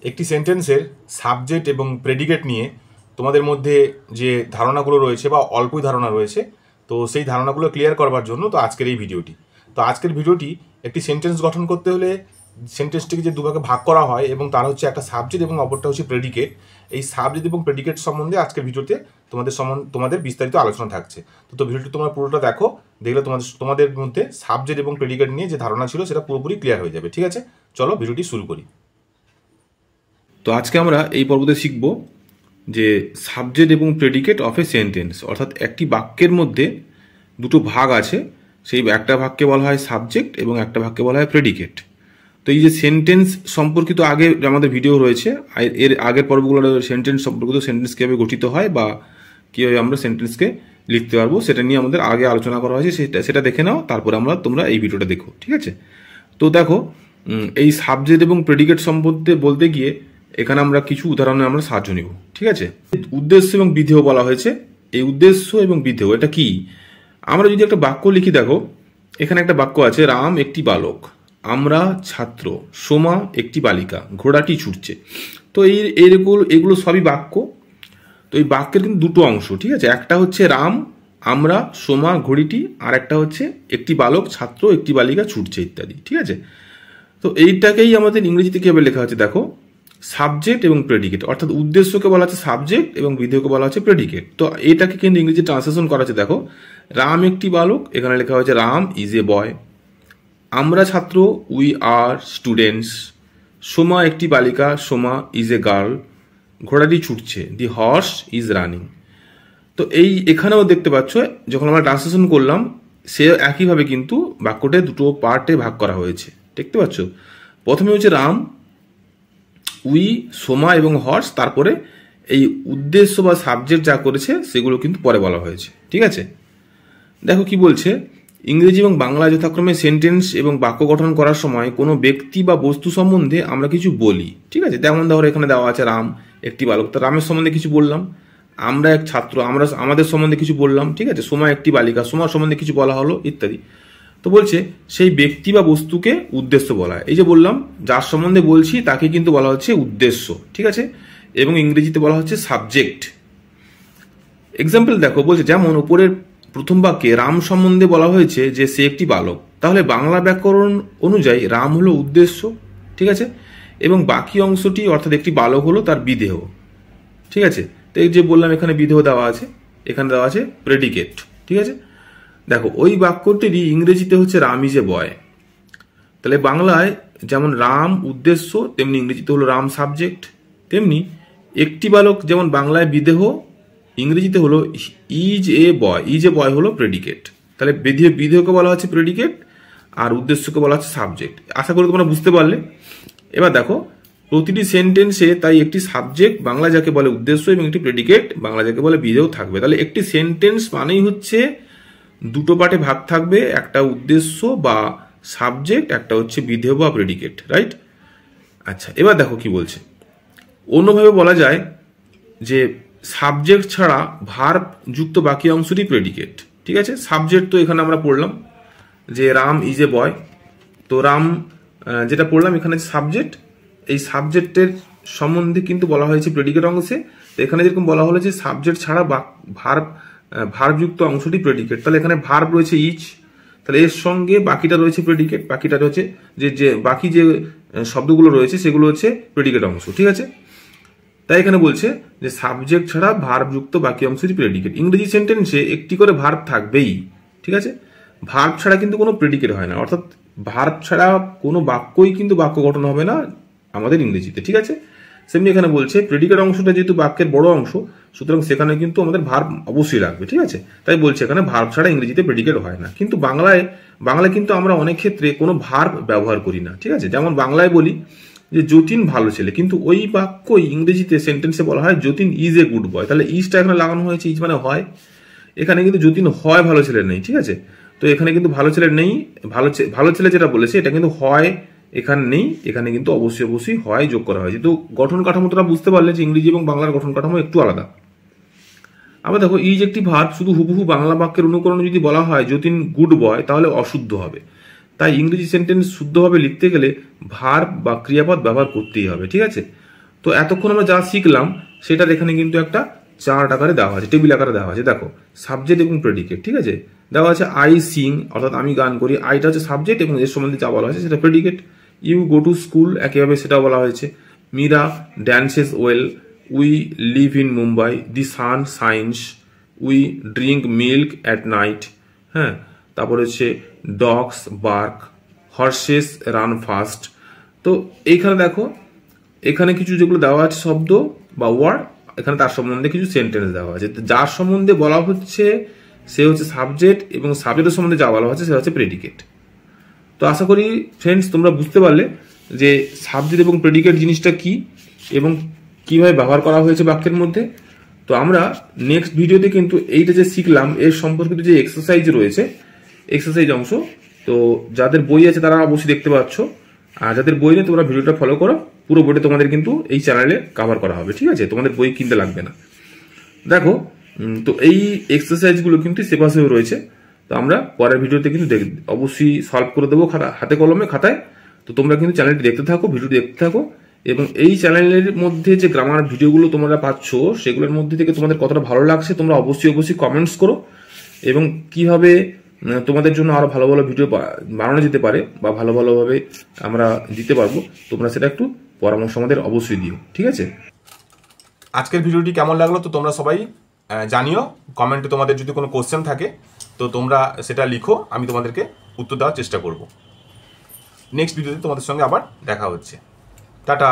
একটি সেন্টেন্সের সাবজেক্ট এবং প্রেডিকেট নিয়ে তোমাদের মধ্যে যে ধারণাগুলো রয়েছে বা অল্পই ধারণা রয়েছে, তো সেই ধারণাগুলো ক্লিয়ার করবার জন্য তো আজকের এই ভিডিওটি। তো আজকের ভিডিওটি একটি সেন্টেন্স গঠন করতে হলে সেন্টেন্সটিকে যে দুভাগে ভাগ করা হয় এবং তার হচ্ছে একটা সাবজেক্ট এবং অপরটা হচ্ছে প্রেডিকেট। এই সাবজেক্ট এবং প্রেডিকেট সম্বন্ধে আজকের ভিডিওতে তোমাদের বিস্তারিত আলোচনা থাকছে। তো ভিডিওটি তোমরা পুরোটা দেখো, দেখলে তোমাদের মধ্যে সাবজেক্ট এবং প্রেডিকেট নিয়ে যে ধারণা ছিল সেটা পুরোপুরি ক্লিয়ার হয়ে যাবে। ঠিক আছে, চলো ভিডিওটি শুরু করি। তো আজকে আমরা এই পর্বতে শিখব যে সাবজেক্ট এবং প্রেডিকেট অফ এ সেন্টেন্স, অর্থাৎ একটি বাক্যের মধ্যে দুটো ভাগ আছে, সেই একটা ভাগকে বলা হয় সাবজেক্ট এবং একটা ভাগকে বলা হয় প্রেডিকেট। তো এই যে সেন্টেন্স সম্পর্কিত আগে আমাদের ভিডিও রয়েছে, এর আগের পর্বগুলো সেন্টেন্স সম্পর্কিত, সেন্টেন্স কীভাবে গঠিত হয় বা কীভাবে আমরা সেন্টেন্সকে লিখতে পারবো সেটা নিয়ে আমাদের আগে আলোচনা করা হয়েছে, সেটা দেখে নাও, তারপরে তোমরা এই ভিডিওটা দেখো। ঠিক আছে, তো দেখো এই সাবজেক্ট এবং প্রেডিকেট সম্বন্ধে বলতে গিয়ে এখানে আমরা কিছু উদাহরণে আমরা সাহায্য নিব। ঠিক আছে, উদ্দেশ্য এবং বিধেয় বলা হয়েছে। এই উদ্দেশ্য এবং বিধেয় এটা কি? আমরা যদি একটা বাক্য লিখি, দেখো এখানে একটা বাক্য আছে, রাম একটি বালক, আমরা ছাত্র, সোমা একটি বালিকা, ঘোড়াটি ছুটছে। তো এগুলো সবই বাক্য। তো এই বাক্যের কিন্তু দুটো অংশ। ঠিক আছে, একটা হচ্ছে রাম, আমরা, সোমা, ঘড়িটি, আর একটা হচ্ছে একটি বালক, ছাত্র, একটি বালিকা ছুটছে ইত্যাদি। ঠিক আছে, তো এইটাকেই আমাদের ইংরেজিতে কিভাবে লেখা হচ্ছে দেখো, সাবজেক্ট এবং প্রেডিকেট, অর্থাৎ উদ্দেশ্যকে বলা হচ্ছে সাবজেক্ট এবং বিধেয়কে বলা হচ্ছে প্রেডিকেট। তো এটাকে কিন্তু ইংরেজি ট্রান্সলেশন করা আছে, দেখো রাম একটি বালক, এখানে লেখা হয়েছে রাম ইজ এ বয়, আমরা ছাত্র, উই আর স্টুডেন্টস, সোমা একটি বালিকা, সোমা ইজ এ গার্ল, ঘোড়াটি ছুটছে, দি হর্স ইজ রানিং। তো এখানেও দেখতে পাচ্ছ, যখন আমরা ট্রান্সলেশন করলাম সে একইভাবে কিন্তু বাক্যটা দুটো পার্টে ভাগ করা হয়েছে। দেখতে পাচ্ছ, প্রথমে হচ্ছে রাম, উই, সোমা এবং হর্স, তারপরে এই উদ্দেশ্য বা সাবজেক্ট যা করেছে সেগুলো কিন্তু পরে বলা হয়েছে। ঠিক আছে, দেখো কি বলছে, ইংরেজি এবং বাংলা যথাক্রমে সেন্টেন্স এবং বাক্য গঠন করার সময় কোনো ব্যক্তি বা বস্তু সম্বন্ধে আমরা কিছু বলি। ঠিক আছে, যেমন ধরো এখানে দেওয়া আছে রাম একটি বালক, তো রামের সম্বন্ধে কিছু বললাম, আমরা এক ছাত্র, আমরা আমাদের সম্বন্ধে কিছু বললাম। ঠিক আছে, সোমা একটি বালিকা, সোমার সম্বন্ধে কিছু বলা হলো ইত্যাদি। তো বলছে সেই ব্যক্তি বা বস্তুকে উদ্দেশ্য বলা হয়। এই যে বললাম যার সম্বন্ধে বলছি তাকে কিন্তু বলা হচ্ছে উদ্দেশ্য। ঠিক আছে, এবং ইংরেজিতে বলা হচ্ছে সাবজেক্ট। এক্সাম্পল দেখো, বলছে যেমন উপরের প্রথম বাক্যে রাম সম্বন্ধে বলা হয়েছে যে সে একটি বালক, তাহলে বাংলা ব্যাকরণ অনুযায়ী রাম হলো উদ্দেশ্য। ঠিক আছে, এবং বাকি অংশটি অর্থাৎ একটি বালক হলো তার বিধেয়। ঠিক আছে, তো এই যে বললাম এখানে বিধেয় দেওয়া আছে, এখানে দেওয়া আছে প্রেডিকেট। ঠিক আছে, দেখো ওই বাক্যটিরই ইংরেজিতে হচ্ছে রাম ইজ এ বয়। তাহলে বাংলায় যেমন রাম উদ্দেশ্য, তেমনি ইংরেজিতে হলো রাম সাবজেক্ট। তেমনি একটি বালক যেমন বাংলায় বিধেয়, ইংরেজিতে হলো is a boy, is a বয় হলো প্রেডিকেট। তাহলে বিধেয়কে বলা হচ্ছে প্রেডিকেট আর উদ্দেশ্যকে বলা হচ্ছে সাবজেক্ট। আশা করি তোমরা বুঝতে পারলে। এবার দেখো প্রতিটি সেন্টেন্সে তাই একটি সাবজেক্ট বাংলা যাকে বলে উদ্দেশ্য এবং একটি প্রেডিকেট বাংলা যাকে বলে বিধেয় থাকবে। তাহলে একটি সেন্টেন্স মানেই হচ্ছে দুটো পার্টে ভাগ থাকবে, একটা উদ্দেশ্য বা সাবজেক্ট, একটা হচ্ছে বিধেয় বা প্রেডিকেট। রাইট? আচ্ছা, এবার দেখো কি বলছে, অন্যভাবে বলা যায় যে সাবজেক্ট ছাড়া ভার্ব যুক্ত বাকি অংশটি প্রেডিকেট। ঠিক আছে, সাবজেক্ট তো এখানে আমরা পড়লাম যে রাম ইজ এ বয়, তো রাম যেটা পড়লাম এখানে সাবজেক্ট, এই সাবজেক্টের সম্বন্ধে কিন্তু বলা হয়েছে প্রেডিকেট অংশে। তো এখানে যেরকম বলা হলো যে সাবজেক্ট ছাড়া ভার্বযুক্ত অংশটি প্রেডিকেট, তাহলে এখানে ভার্ব রয়েছে ইজ, তাহলে এর সঙ্গে বাকিটা রয়েছে প্রেডিকেট, বাকিটা রয়েছে যে বাকি যে শব্দগুলো রয়েছে সেগুলো হচ্ছে প্রেডিকেট অংশ। ঠিক আছে, তাই এখানে বলছে যে সাবজেক্ট ছাড়া ভার্বযুক্ত বাকি অংশটি প্রেডিকেট। ইংরেজি সেন্টেন্সে একটি করে ভার্ব থাকবেই। ঠিক আছে, ভার্ব ছাড়া কিন্তু কোনো প্রেডিকেট হয় না, অর্থাৎ ভার্ব ছাড়া কোনো বাক্যই কিন্তু বাক্য গঠন হবে না আমাদের ইংরেজিতে। ঠিক আছে, সেমনি এখানে বলছে প্রেডিকেট অংশটা যেহেতু বাক্যের বড় অংশ, সুতরাং সেখানে কিন্তু আমাদের ভার্ব অবশ্যই লাগবে। ঠিক আছে, তাই বলছে এখানে ভার্ব ছাড়া ইংরেজিতে প্রেডিকেট হয় না। কিন্তু বাংলায় কিন্তু আমরা অনেক ক্ষেত্রে কোনো ভার্ব ব্যবহার করি না। ঠিক আছে, যেমন বাংলায় বলি যে যতীন ভালো ছেলে, কিন্তু ওই বাক্যই ইংরেজিতে সেন্টেন্সে বলা হয় Jatin is a good boy. তাহলে ইজটা এখানে লাগানো হয়েছে, ইজ মানে হয়, এখানে কিন্তু যতীন হয় ভালো ছেলে নেই। ঠিক আছে, তো এখানে কিন্তু ভালো ছেলে নেই, ভালো ছেলে যেটা বলেছে এটা কিন্তু হয় এখানে নেই, এখানে কিন্তু অবশ্যই হয় যোগ করা হয়েছে। তো গঠন কাঠামোটা বুঝতে পারলে যে ইংরেজি এবং বাংলার গঠন কাঠামো একটু আলাদা। আবার দেখো ইজ একটি ভার্ব, শুধু হুবহু বাংলা বাক্যের অনুকরণে যদি বলা হয় যতীন গুড বয় তাহলে অশুদ্ধ হবে। তাই ইংরেজি সেন্টেন্স শুদ্ধভাবে লিখতে গেলে ভার্ব বা ক্রিয়াপদ ব্যবহার করতেই হবে। ঠিক আছে, তো এতক্ষণ আমরা যা শিখলাম সেটার এখানে কিন্তু একটা চার্ট আকারে দেওয়া আছে, টেবিল আকারে দেওয়া আছে। দেখো সাবজেক্ট এবং প্রেডিকেট, ঠিক আছে, দেওয়া আছে আই সিং, অর্থাৎ আমি গান করি, আইটা হচ্ছে সাবজেক্ট এবং এর সম্বন্ধে যা বলা হয়েছে সেটা predicate. You go to school, একইভাবে সেটা বলা হয়েছে। Meera dances well, we live in Mumbai, the sun shines, we drink milk at night. হ্যাঁ, তারপর হচ্ছে dogs bark, horses run fast. তো এইখানে দেখো, এখানে কিছু যেগুলো দেওয়া আছে শব্দ বা ওয়ার্ড, এখানে তার সম্বন্ধে কিছু সেন্টেন্স দেওয়া আছে। যার সম্বন্ধে বলা হচ্ছে সে হচ্ছে সাবজেক্ট এবং সাবজেক্টের সম্বন্ধে যা বলা হচ্ছে সেটা হচ্ছে প্রেডিকেট। তো আশা করি ফ্রেন্ডস তোমরা বুঝতে পারলে যে সাবজেক্ট এবং প্রেডিকেট জিনিসটা কি এবং কিভাবে ব্যবহার করা হয়েছে বাক্যের মধ্যে। তো আমরা নেক্সট ভিডিওতে কিন্তু এইটা যে শিখলাম এর সম্পর্কিত যে এক্সারসাইজ রয়েছে, এক্সারসাইজ অংশ, তো যাদের বই আছে তারা অবশ্যই দেখতে পাচ্ছ, আর যাদের বই নেই তোমরা ভিডিওটা ফলো করো। পুরো বইটা তোমাদের কিন্তু এই চ্যানেলে কভার করা হবে, ঠিক আছে, তোমাদের বই কিনতে লাগবে না। দেখো তো এই এক্সারসাইজগুলো কিন্তু সেপাশেও রয়েছে। তো আমরা পরের ভিডিওতে কিন্তু অবশ্যই সলভ করে দেবো হাতে কলমে খাতায়। তো তোমরা কিন্তু চ্যানেলটি দেখতে থাকো, ভিডিওটি দেখতে থাকো, এবং এই চ্যানেলের মধ্যে যে গ্রামার ভিডিওগুলো তোমরা পাচ্ছ সেগুলোর মধ্যে থেকে তোমাদের কতটা ভালো লাগছে তোমরা অবশ্যই কমেন্টস করো, এবং কিভাবে তোমাদের জন্য আরো ভালো ভালো ভিডিও বানানো যেতে পারে বা ভালোভাবে আমরা দিতে পারবো, তোমরা সেটা একটু পরামর্শ আমাদের অবশ্যই দিও, ঠিক আছে। আজকের ভিডিওটি কেমন লাগলো তো তোমরা সবাই জানিও কমেন্টে। তোমাদের যদি কোনো কোশ্চেন থাকে তো তোমরা সেটা লিখো, আমি তোমাদেরকে উত্তর দেওয়ার চেষ্টা করব। নেক্সট ভিডিওতে তোমাদের সঙ্গে আবার দেখা হচ্ছে। টাটা।